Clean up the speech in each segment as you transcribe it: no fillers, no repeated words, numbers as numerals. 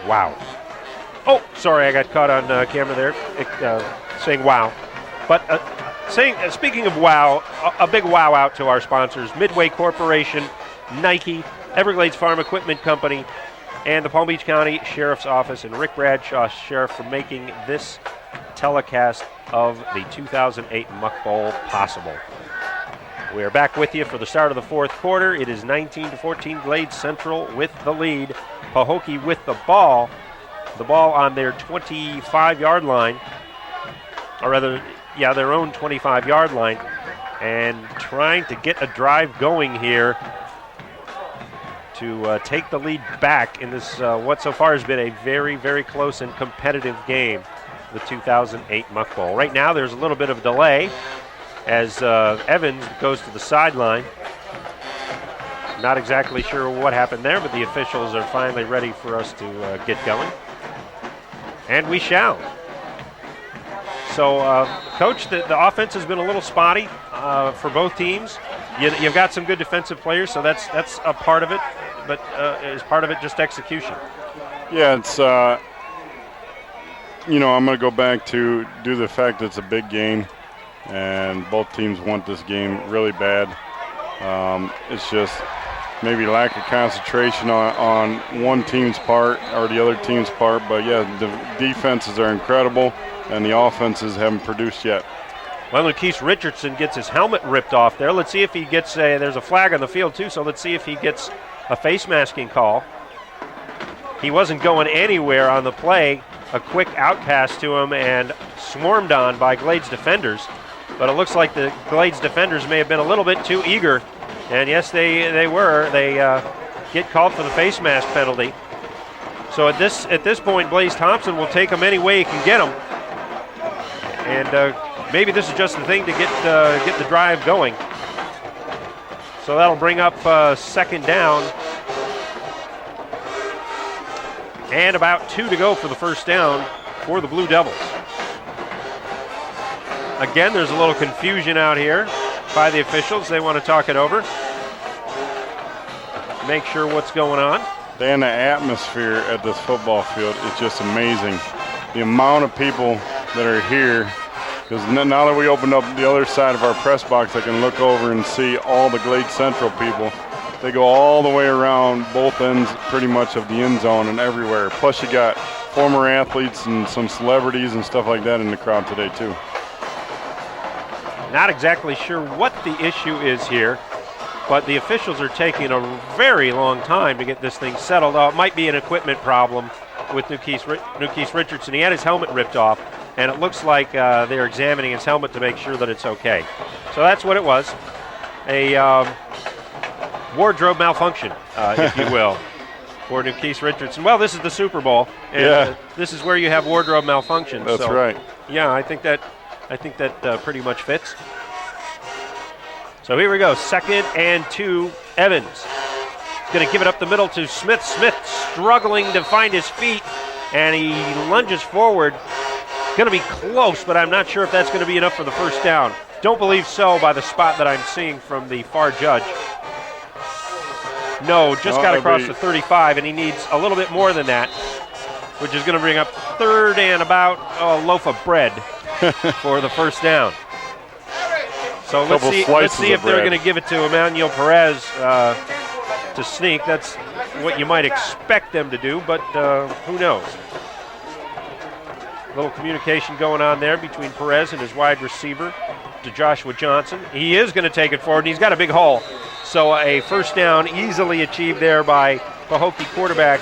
Wow. Oh, sorry, I got caught on camera there saying wow. But speaking of wow, a big wow out to our sponsors, Midway Corporation, Nike, Everglades Farm Equipment Company, and the Palm Beach County Sheriff's Office, and Rick Bradshaw, Sheriff, for making this telecast of the 2008 Muck Bowl possible. We are back with you for the start of the fourth quarter. It is 19-14, Glades Central with the lead. Pahokee with the ball on their 25-yard line, or rather, their own 25-yard line, and trying to get a drive going here to take the lead back in this what so far has been a very, very close and competitive game, the 2008 Muck Bowl. Right now there's a little bit of a delay as Evans goes to the sideline. Not exactly sure what happened there, but the officials are finally ready for us to get going. And we shall. So, Coach, the offense has been a little spotty for both teams. You've got some good defensive players, so that's a part of it, but is part of it just execution? Yeah, it's, I'm going to go back to the fact that it's a big game, and both teams want this game really bad. It's just maybe lack of concentration on one team's part or the other team's part, but yeah, the defenses are incredible, and the offenses haven't produced yet. Well, Lakeith Richardson gets his helmet ripped off there. Let's see if he gets there's a flag on the field too, so let's see if he gets a face masking call. He wasn't going anywhere on the play. A quick out pass to him and swarmed on by Glades defenders, but it looks like the Glades defenders may have been a little bit too eager, and yes, they were. They get called for the face mask penalty. So at this point, Blaze Thompson will take him any way he can get him. And maybe this is just the thing to get the drive going. So that'll bring up second down. And about 2 to go for the first down for the Blue Devils. Again, there's a little confusion out here by the officials. They want to talk it over, make sure what's going on. Dan, the atmosphere at this football field is just amazing. The amount of people that are here, because now that we opened up the other side of our press box, I can look over and see all the Glades Central people. They go all the way around both ends pretty much of the end zone and everywhere. Plus you got former athletes and some celebrities and stuff like that in the crowd today too. Not exactly sure what the issue is here, but the officials are taking a very long time to get this thing settled out. It might be an equipment problem with Lakeith Richardson. He had his helmet ripped off, and it looks like they're examining his helmet to make sure that it's okay. So that's what it was, a wardrobe malfunction, if you will, for Lakeith Richardson. Well, this is the Super Bowl, and this is where you have wardrobe malfunction. That's right. Yeah, I think that pretty much fits. So here we go, 2nd and 2, Evans. Going to give it up the middle to Smith. Smith struggling to find his feet, and he lunges forward. Going to be close, but I'm not sure if that's going to be enough for the first down. Don't believe so by the spot that I'm seeing from the far judge. No, just got across the 35, and he needs a little bit more than that, which is going to bring up 3rd and about a loaf of bread for the first down. So let's see if they're going to give it to Emmanuel Perez to sneak. That's what you might expect them to do, but who knows? A little communication going on there between Perez and his wide receiver, to Joshua Johnson. He is going to take it forward, and he's got a big hole. So a first down easily achieved there by Pahokee quarterback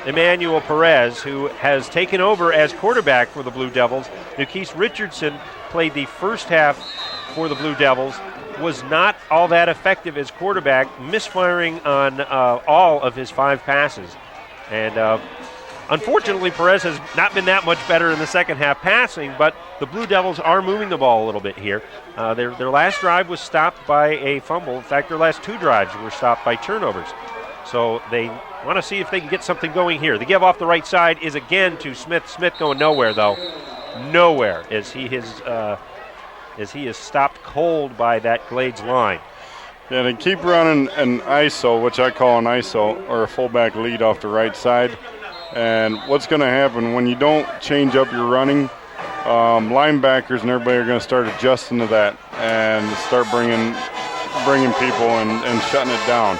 Emmanuel Perez, who has taken over as quarterback for the Blue Devils. Lakeith Richardson played the first half for the Blue Devils, was not all that effective as quarterback, misfiring on all of his 5 passes. And unfortunately, Perez has not been that much better in the second half passing, but the Blue Devils are moving the ball a little bit here. Their last drive was stopped by a fumble. In fact, their last 2 drives were stopped by turnovers. So they want to see if they can get something going here. The give off the right side is again to Smith. Smith going nowhere, though. Nowhere, as he is stopped cold by that Glades line. Yeah, they keep running an ISO, which I call an ISO, or a fullback lead off the right side. And what's going to happen when you don't change up your running, linebackers and everybody are going to start adjusting to that and start bringing people and shutting it down.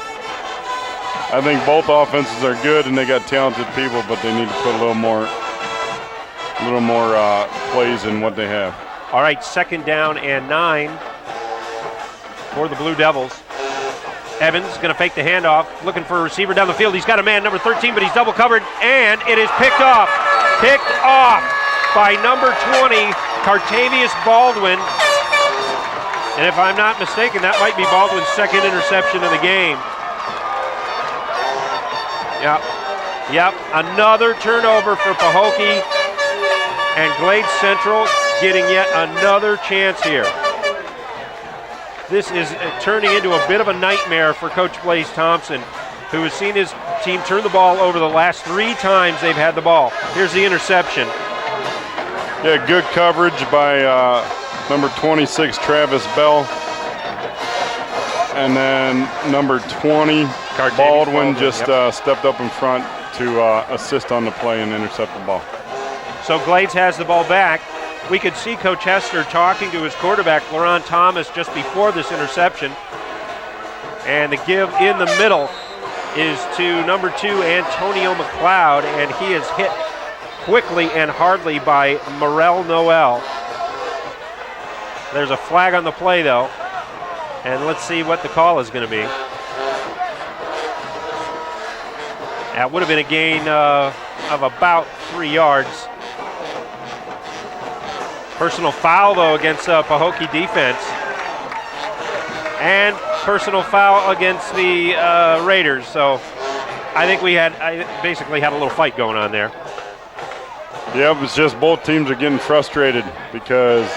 I think both offenses are good and they got talented people, but they need to put a little more plays in what they have. All right, 2nd down and 9 for the Blue Devils. Evans going to fake the handoff, looking for a receiver down the field. He's got a man, number 13, but he's double covered, and it is picked off. Picked off by number 20, Cartavius Baldwin. And if I'm not mistaken, that might be Baldwin's 2nd interception of the game. Yep, another turnover for Pahokee, and Glade Central getting yet another chance here. This is turning into a bit of a nightmare for Coach Blaze Thompson, who has seen his team turn the ball over the last 3 times they've had the ball. Here's the interception. Yeah, good coverage by number 26, Travis Bell. And then number 20, Baldwin just stepped up in front to assist on the play and intercept the ball. So Glades has the ball back. We could see Coach Hester talking to his quarterback, Laron Thomas, just before this interception. And the give in the middle is to number 2, Antonio McLeod, and he is hit quickly and hardly by Morel Noel. There's a flag on the play, though, and let's see what the call is going to be. That would have been a gain of about 3 yards. Personal foul, though, against Pahokee defense. And personal foul against the Raiders. So I think I basically had a little fight going on there. Yep, it's just both teams are getting frustrated because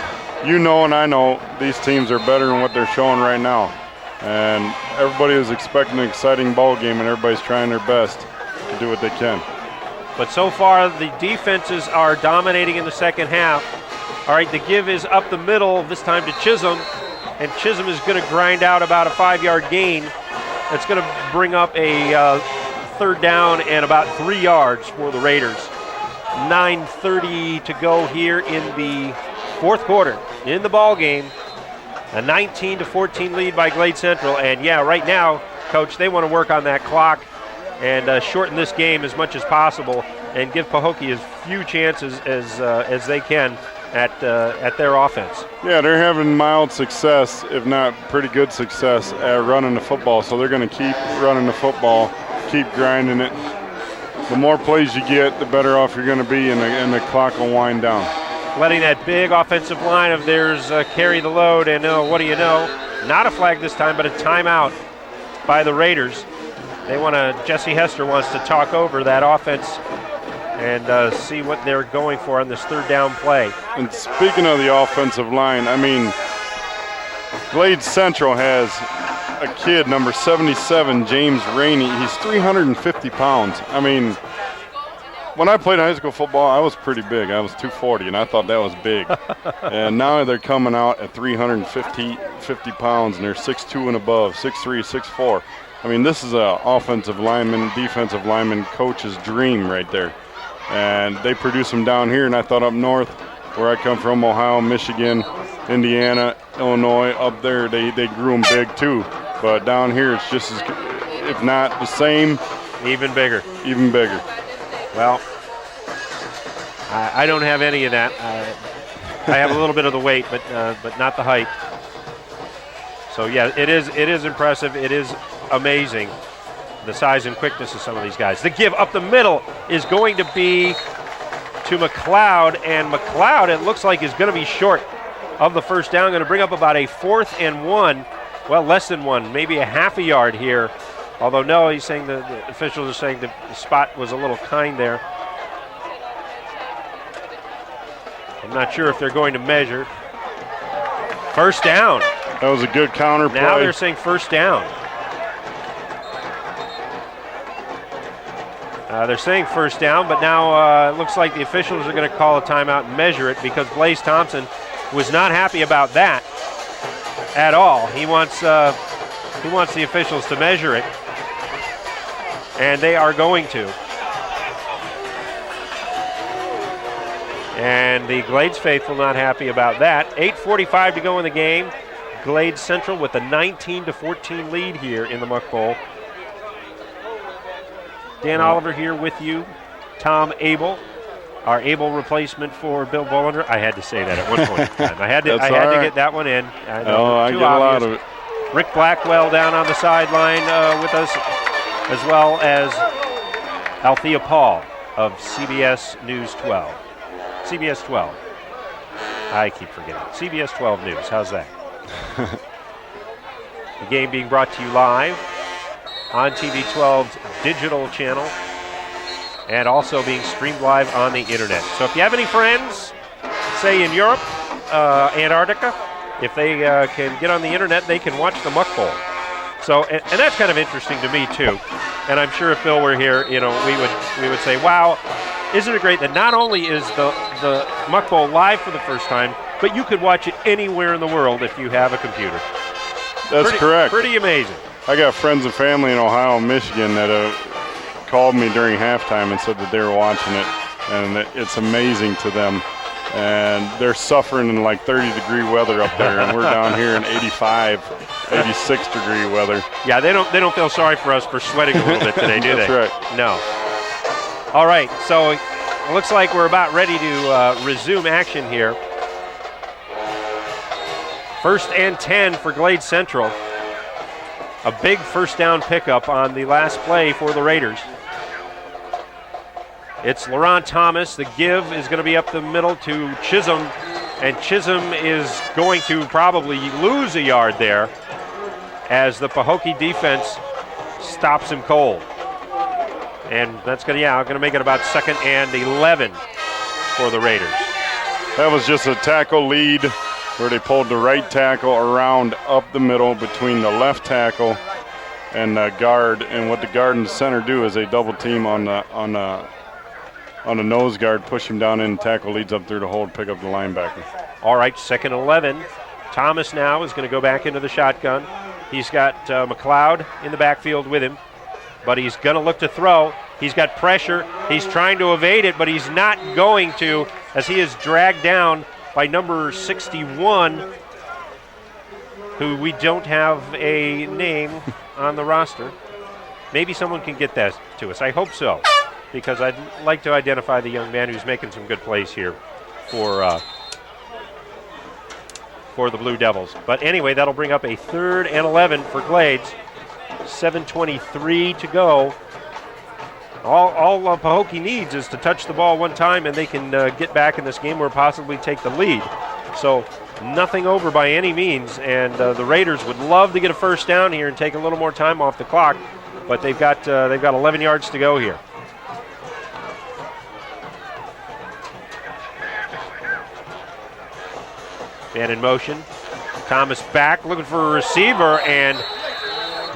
you know and I know these teams are better than what they're showing right now. And everybody is expecting an exciting ball game, and everybody's trying their best to do what they can. But so far, the defenses are dominating in the second half. All right, the give is up the middle, this time to Chisholm, and Chisholm is going to grind out about a 5-yard gain. That's going to bring up a 3rd down and about 3 yards for the Raiders. 9:30 to go here in the 4th quarter in the ball game. A 19-14 lead by Glade Central, and yeah, right now, Coach, they want to work on that clock and shorten this game as much as possible and give Pahokee as few chances as they can at their offense. Yeah, they're having mild success, if not pretty good success, at running the football. So they're going to keep running the football, keep grinding it. The more plays you get, the better off you're going to be, and the clock will wind down. Letting that big offensive line of theirs carry the load, and what do you know? Not a flag this time, but a timeout by the Raiders. Jesse Hester wants to talk over that offense and see what they're going for on this 3rd down play. And speaking of the offensive line, I mean, Glade Central has a kid, number 77, James Rainey. He's 350 pounds. I mean, when I played high school football, I was pretty big. I was 240, and I thought that was big. And now they're coming out at 350 pounds, and they're 6'2 and above, 6'3", 6'4". I mean, this is an offensive lineman, defensive lineman coach's dream right there. And they produce them down here, and I thought up north, where I come from, Ohio, Michigan, Indiana, Illinois, up there, they grew them big too. But down here, it's just as, if not the same. Even bigger. Even bigger. Well, I don't have any of that. I have a little bit of the weight, but not the height. So yeah, it is impressive. It is amazing, the size and quickness of some of these guys. The give up the middle is going to be to McLeod, and McLeod, it looks like, is going to be short of the 1st down. Going to bring up about a 4th and 1. Well, less than 1, maybe a half a yard here. Although no, he's saying the officials are saying the spot was a little kind there. I'm not sure if they're going to measure. 1st down. That was a good counter play. Now they're saying 1st down. They're saying 1st down, but now it looks like the officials are going to call a timeout and measure it because Blaze Thompson was not happy about that at all. He wants He wants the officials to measure it, and they are going to. And the Glades faithful not happy about that. 8:45 to go in the game. Glades Central with a 19-14 lead here in the Muck Bowl. Dan Oliver here with you. Tom Abel, our Abel replacement for Bill Bollinger. I had to say that at one point in time. I had to get that one in. I get a lot of it. Rick Blackwell down on the sideline with us, as well as Althea Paul of CBS News 12. CBS 12. I keep forgetting. CBS 12 News. How's that? The game being brought to you live on TV 12's digital channel and also being streamed live on the internet. So if you have any friends, say in Europe, Antarctica, if they can get on the internet, they can watch the Muck Bowl. So, and that's kind of interesting to me too. And I'm sure if Bill were here, we would say, wow, isn't it great that not only is the Muck Bowl live for the first time, but you could watch it anywhere in the world if you have a computer. That's correct. Pretty amazing. I got friends and family in Ohio and Michigan that called me during halftime and said that they were watching it, and it's amazing to them. And they're suffering in like 30-degree weather up there, and we're down here in 85, 86-degree weather. Yeah, they don't feel sorry for us for sweating a little bit today, do they? That's right. No. All right, so it looks like we're about ready to resume action here. 1st and 10 for Glades Central. A big first down pickup on the last play for the Raiders. It's Laurent Thomas. The give is going to be up the middle to Chisholm, and Chisholm is going to probably lose a yard there as the Pahokee defense stops him cold. And that's going to make it about 2nd and 11 for the Raiders. That was just a tackle lead where they pulled the right tackle around up the middle between the left tackle and the guard. And what the guard and the center do is they double team on the nose guard, push him down in, and tackle leads up through the hole to pick up the linebacker. All right, 2nd 11. Thomas now is going to go back into the shotgun. He's got McLeod in the backfield with him, but he's going to look to throw. He's got pressure. He's trying to evade it, but he's not going to, as he is dragged down by number 61, who we don't have a name on the roster. Maybe someone can get that to us. I hope so, because I'd like to identify the young man who's making some good plays here for the Blue Devils. But anyway, that'll bring up a 3rd and 11 for Glades. 7:23 to go. All Pahokee needs is to touch the ball one time, and they can get back in this game or possibly take the lead. So nothing over by any means, and the Raiders would love to get a first down here and take a little more time off the clock, but they've got 11 yards to go here. Man in motion. Thomas back, looking for a receiver, and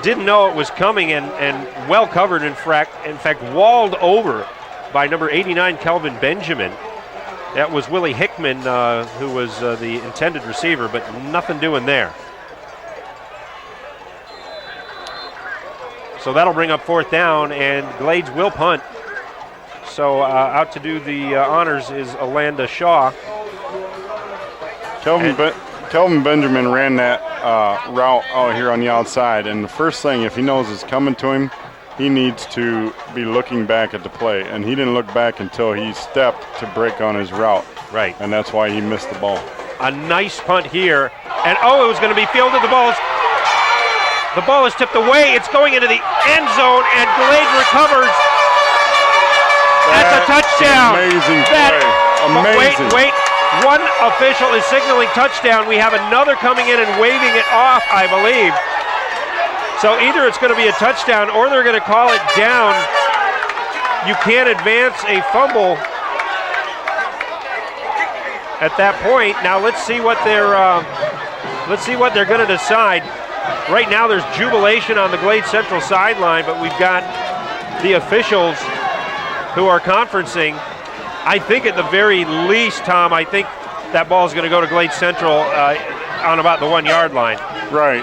didn't know it was coming, and well covered, in fact walled over by number 89, Kelvin Benjamin. That was Willie Hickman, who was the intended receiver, but nothing doing there. So that'll bring up 4th down, and Glades will punt. So out to do the honors is Alanda Shaw. Kelvin Benjamin ran that route out here on the outside, and the first thing, if he knows it's coming to him, he needs to be looking back at the play, and he didn't look back until he stepped to break on his route. Right. And that's why he missed the ball. A nice punt here, and it was going to be fielded. The ball is tipped away. It's going into the end zone, and Glade recovers. That's a touchdown. Amazing play. Amazing. Wait. One official is signaling touchdown. We have another coming in and waving it off, I believe. So either it's going to be a touchdown or they're going to call it down. You can't advance a fumble at that point. Now let's see what they're going to decide. Right now there's jubilation on the Glades Central sideline, but we've got the officials who are conferencing. I think at the very least, Tom, I think that ball is going to go to Glades Central on about the 1 yard line. Right.